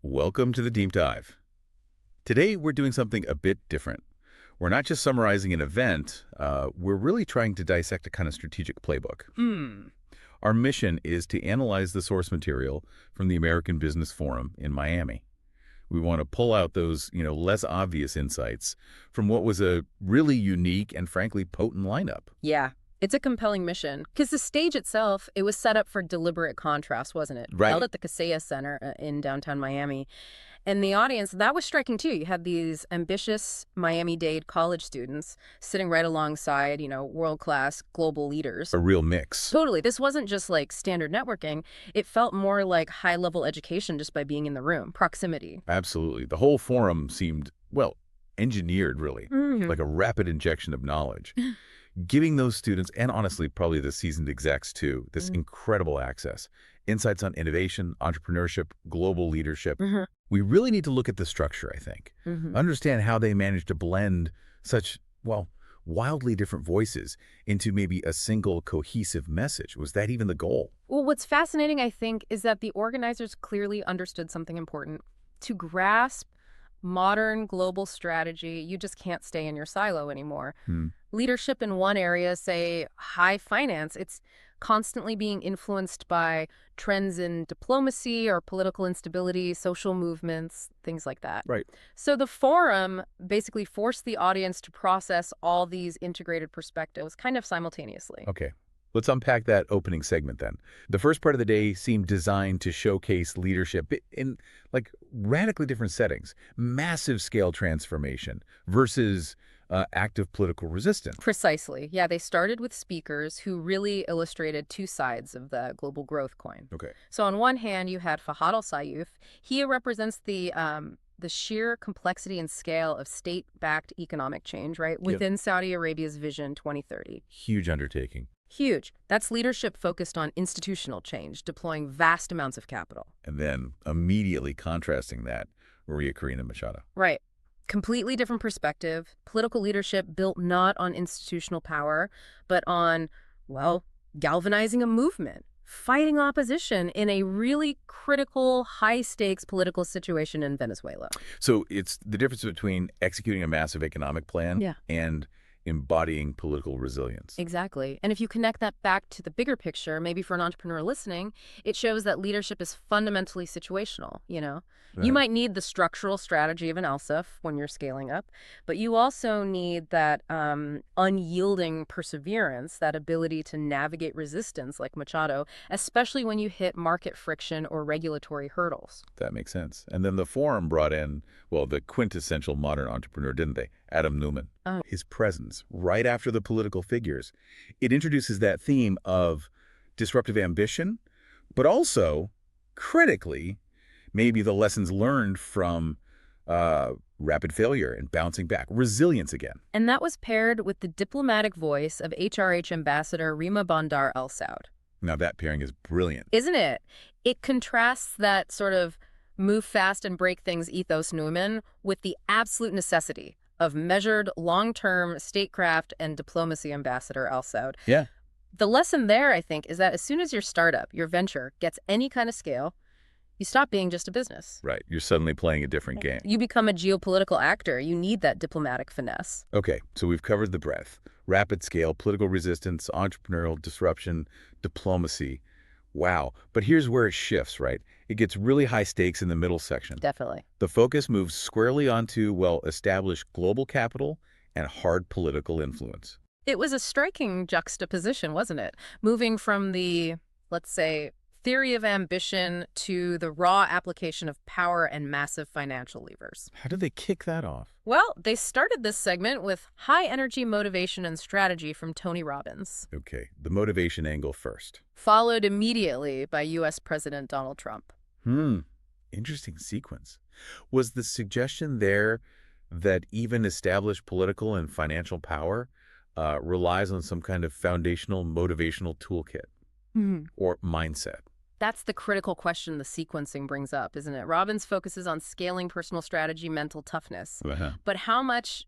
Welcome to the Deep Dive. Today, we're doing something a bit different. We're not just summarizing an event, we're really trying to dissect a kind of strategic playbook. Our mission is to analyze the source material from the American Business Forum in Miami. We want to pull out those, less obvious insights from what was a really unique and frankly potent lineup. Yeah, it's a compelling mission because the stage itself, it was set up for deliberate contrast, wasn't it? Right. Held at the Kaseya Center in downtown Miami. And the audience, that was striking too. You had these ambitious Miami-Dade college students sitting right alongside, world-class global leaders. A real mix. Totally. This wasn't just like standard networking. It felt more like high-level education just by being in the room, proximity. Absolutely. The whole forum seemed, well, engineered really, like a rapid injection of knowledge. Giving those students, and honestly, probably the seasoned execs too, this incredible access. Insights on innovation, entrepreneurship, global leadership. We really need to look at the structure, I think. Understand how they managed to blend such, well, wildly different voices into maybe a single cohesive message. Was that even the goal? Well, what's fascinating, I think, is that the organizers clearly understood something important. To grasp modern global strategy, you just can't stay in your silo anymore. Leadership in one area, say high finance, it's constantly being influenced by trends in diplomacy or political instability, social movements, things like that. Right. So the forum basically forced the audience to process all these integrated perspectives kind of simultaneously. Okay. Let's unpack that opening segment then. The first part of the day seemed designed to showcase leadership in like radically different settings. Massive scale transformation versus active political resistance. Precisely. Yeah, they started with speakers who really illustrated two sides of the global growth coin. Okay. So on one hand, you had Fahad al-Sayyouf. He represents the sheer complexity and scale of state-backed economic change, right, within Saudi Arabia's Vision 2030. Huge undertaking. Huge. That's leadership focused on institutional change, deploying vast amounts of capital. And then immediately contrasting that, Maria Corina Machado. Right. Completely different perspective. Political leadership built not on institutional power, but on, well, galvanizing a movement, fighting opposition in a really critical, high-stakes political situation in Venezuela. So it's the difference between executing a massive economic plan and embodying political resilience. Exactly. And if you connect that back to the bigger picture, maybe for an entrepreneur listening, it shows that leadership is fundamentally situational, You might need the structural strategy of an LSEF when you're scaling up, but you also need that unyielding perseverance, that ability to navigate resistance like Machado, especially when you hit market friction or regulatory hurdles. That makes sense. And then the forum brought in, well, the quintessential modern entrepreneur, didn't they? Adam Neumann. His presence right after the political figures. It introduces that theme of disruptive ambition, but also, critically, maybe the lessons learned from rapid failure and bouncing back, resilience again. And that was paired with the diplomatic voice of HRH Ambassador Rima Bandar Al Saud. Now that pairing is brilliant. Isn't it? It contrasts that sort of move fast and break things ethos Neumann with the absolute necessity of measured long-term statecraft and diplomacy Ambassador Al Saud. Yeah. The lesson there, I think, is that as soon as your startup, your venture, gets any kind of scale, you stop being just a business. Right. You're suddenly playing a different game. You become a geopolitical actor. You need that diplomatic finesse. Okay, so we've covered the breadth. Rapid scale, political resistance, entrepreneurial disruption, diplomacy. Wow. But here's where it shifts, right? It gets really high stakes in the middle section. Definitely. The focus moves squarely onto, well, established global capital and hard political influence. It was a striking juxtaposition, wasn't it? Moving from the, let's say, theory of ambition to the raw application of power and massive financial levers. How did they kick that off? Well, they started this segment with high energy motivation and strategy from Tony Robbins. Okay, the motivation angle first. Followed immediately by U.S. President Donald Trump. Interesting sequence. Was the suggestion there that even established political and financial power relies on some kind of foundational motivational toolkit or mindset? That's the critical question the sequencing brings up, isn't it? Robbins focuses on scaling personal strategy, mental toughness. But how much,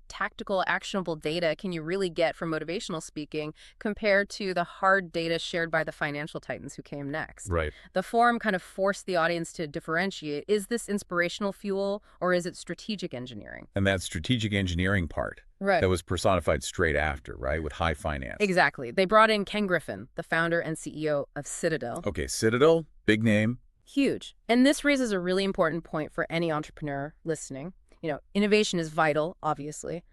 tactical, actionable data can you really get from motivational speaking compared to the hard data shared by the financial titans who came next? Right. The forum kind of forced the audience to differentiate. Is this inspirational fuel or is it strategic engineering? And that strategic engineering part Right. that was personified straight after, right, with high finance. Exactly. They brought in Ken Griffin, the founder and CEO of Citadel. Okay, Citadel, big name. Huge. And this raises a really important point for any entrepreneur listening. Innovation is vital, obviously,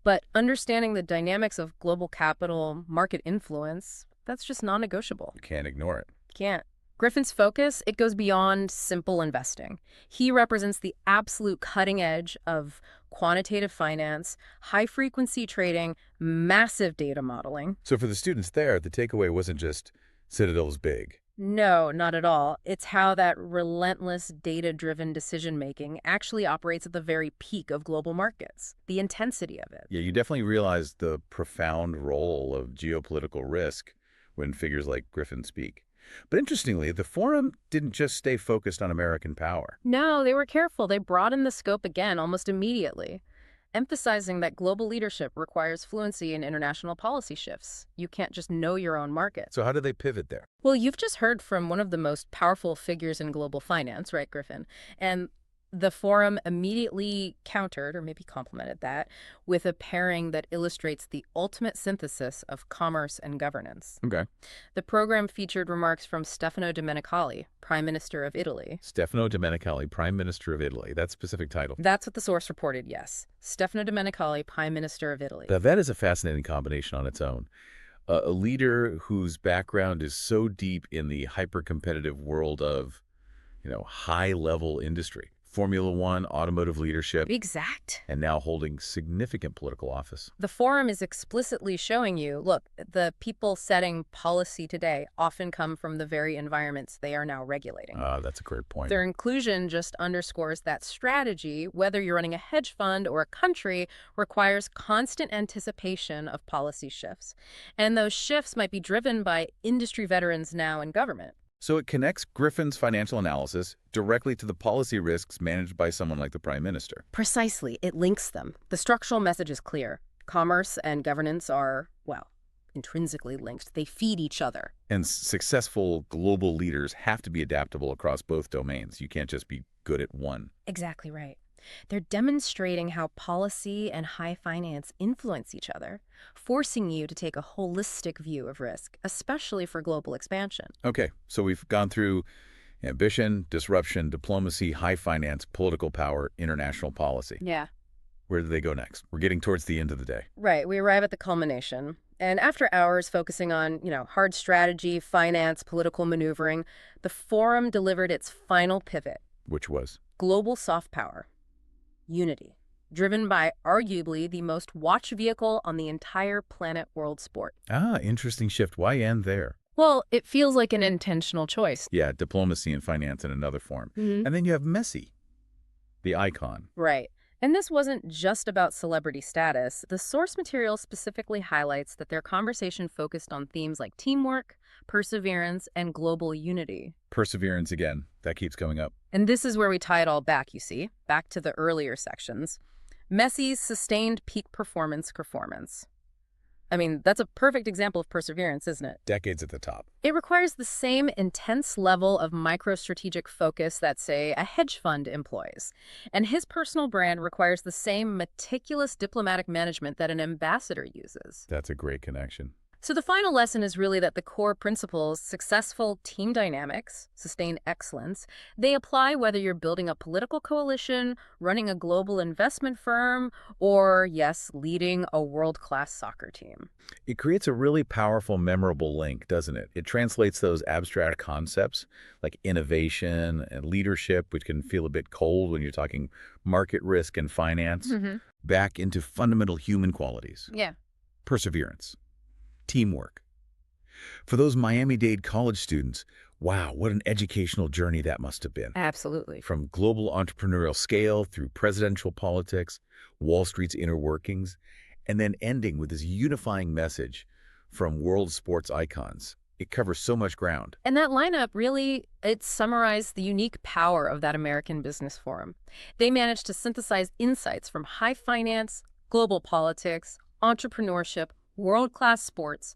but understanding the dynamics of global capital, market influence, that's just non-negotiable. You can't ignore it. Can't. Griffin's focus, it goes beyond simple investing. He represents the absolute cutting edge of quantitative finance, high-frequency trading, massive data modeling. So for the students there, the takeaway wasn't just Citadel's big. No, not at all. It's how that relentless data-driven decision-making actually operates at the very peak of global markets, the intensity of it. Yeah, you definitely realize the profound role of geopolitical risk when figures like Griffin speak. But interestingly, the forum didn't just stay focused on American power. No, they were careful. They broadened the scope again almost immediately, emphasizing that global leadership requires fluency in international policy shifts. You can't just know your own market. So how did they pivot there? Well, you've just heard from one of the most powerful figures in global finance, right, Griffin? And the forum immediately countered, or maybe complemented that, with a pairing that illustrates the ultimate synthesis of commerce and governance. Okay. The program featured remarks from Stefano Domenicali, Prime Minister of Italy. Stefano Domenicali, Prime Minister of Italy. That specific title. That's what the source reported, yes. Stefano Domenicali, Prime Minister of Italy. Now, that is a fascinating combination on its own. A leader whose background is so deep in the hyper-competitive world of, high-level industry. Formula One, automotive leadership, Exact. and now holding significant political office. The forum is explicitly showing you, look, the people setting policy today often come from the very environments they are now regulating. That's a great point. Their inclusion just underscores that strategy, whether you're running a hedge fund or a country, requires constant anticipation of policy shifts. And those shifts might be driven by industry veterans now in government. So it connects Griffin's financial analysis directly to the policy risks managed by someone like the Prime Minister. Precisely. It links them. The structural message is clear. Commerce and governance are, intrinsically linked. They feed each other. And successful global leaders have to be adaptable across both domains. You can't just be good at one. Exactly right. They're demonstrating how policy and high finance influence each other, forcing you to take a holistic view of risk, especially for global expansion. Okay, so we've gone through ambition, disruption, diplomacy, high finance, political power, international policy. Yeah. Where do they go next? We're getting towards the end of the day. Right. We arrive at the culmination. And after hours focusing on, hard strategy, finance, political maneuvering, the forum delivered its final pivot. Which was? Global soft power. Unity, driven by arguably the most watched vehicle on the entire planet world sport. Interesting shift. Why end there? Well, it feels like an intentional choice. Yeah, diplomacy and finance in another form. Mm-hmm. And then you have Messi, the icon. Right. And this wasn't just about celebrity status. The source material specifically highlights that their conversation focused on themes like teamwork, perseverance, and global unity. Perseverance again. That keeps coming up. And this is where we tie it all back, you see, back to the earlier sections. Messi's sustained peak performance. I mean, that's a perfect example of perseverance, isn't it? Decades at the top. It requires the same intense level of micro-strategic focus that, say, a hedge fund employs. And his personal brand requires the same meticulous diplomatic management that an ambassador uses. That's a great connection. So the final lesson is really that the core principles, successful team dynamics, sustained excellence, they apply whether you're building a political coalition, running a global investment firm, or, yes, leading a world-class soccer team. It creates a really powerful, memorable link, doesn't it? It translates those abstract concepts like innovation and leadership, which can feel a bit cold when you're talking market risk and finance, back into fundamental human qualities. Yeah. Perseverance. Teamwork. For those Miami-Dade college students, wow, what an educational journey that must have been. Absolutely. From global entrepreneurial scale through presidential politics, Wall Street's inner workings, and then ending with this unifying message from world sports icons. It covers so much ground. And that lineup really, it summarized the unique power of that American Business Forum. They managed to synthesize insights from high finance, global politics, entrepreneurship, world-class sports,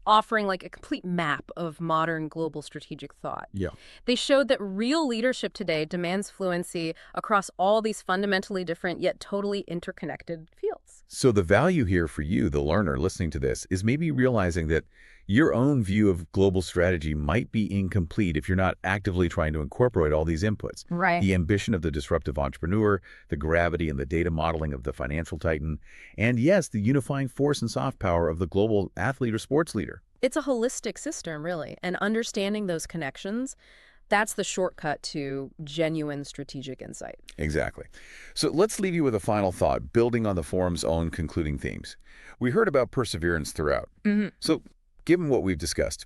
offering like a complete map of modern global strategic thought. Yeah. They showed that real leadership today demands fluency across all these fundamentally different yet totally interconnected fields. So the value here for you, the learner listening to this, is maybe realizing that your own view of global strategy might be incomplete if you're not actively trying to incorporate all these inputs. Right. The ambition of the disruptive entrepreneur, the gravity and the data modeling of the financial titan, and yes, the unifying force and soft power of the global athlete or sports leader. It's a holistic system, really, and understanding those connections, that's the shortcut to genuine strategic insight. Exactly. So let's leave you with a final thought, building on the forum's own concluding themes. We heard about perseverance throughout. So given what we've discussed,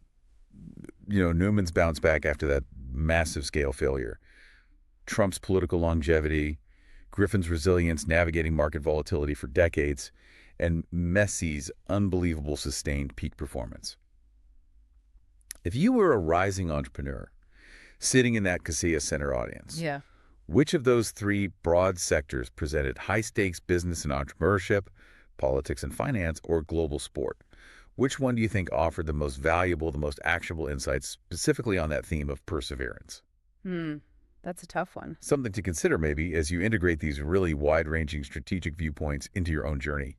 Newman's bounce back after that massive scale failure, Trump's political longevity, Griffin's resilience navigating market volatility for decades, and Messi's unbelievable sustained peak performance. If you were a rising entrepreneur sitting in that Kaseya Center audience, Yeah. which of those three broad sectors presented high-stakes business and entrepreneurship, politics and finance, or global sport? Which one do you think offered the most valuable, the most actionable insights specifically on that theme of perseverance? That's a tough one. Something to consider maybe as you integrate these really wide-ranging strategic viewpoints into your own journey.